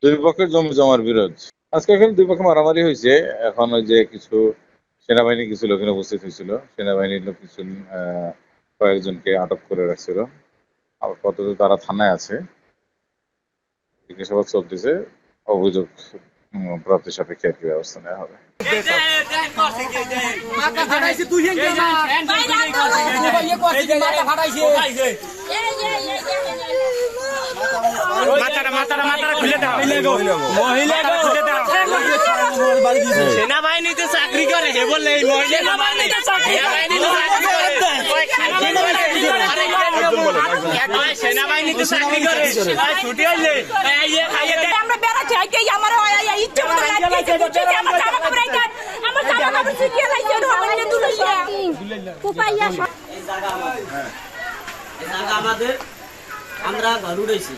দুই পক্ষের জমি জমার বিরোধ। আজকে এখানে দুই পক্ষে মারামারি হয়েছে। এখন ওই যে কিছু সেনাবাহিনী কিছু লোক উপস্থিত হয়েছিল, সেনাবাহিনীর লোক কিছু কয়েকজনকে আটক করে রাখছিল। আবার কতদূর তারা থানায় আছে জিজ্ঞাসাবাদ চলতেছে। অভিযোগ প্রাপ্তি সাপেক্ষে আর কি ব্যবস্থা নেওয়া হবে। সেনাবাহিনীতে চাকরি করে বলে সেনাবাহিনীতে চাকরি করে ছুটি হইলে আমরা বেড়াচ্ছি আমার ইচ্ছে মতো আমাদের আমরা ঘর উঠেছি।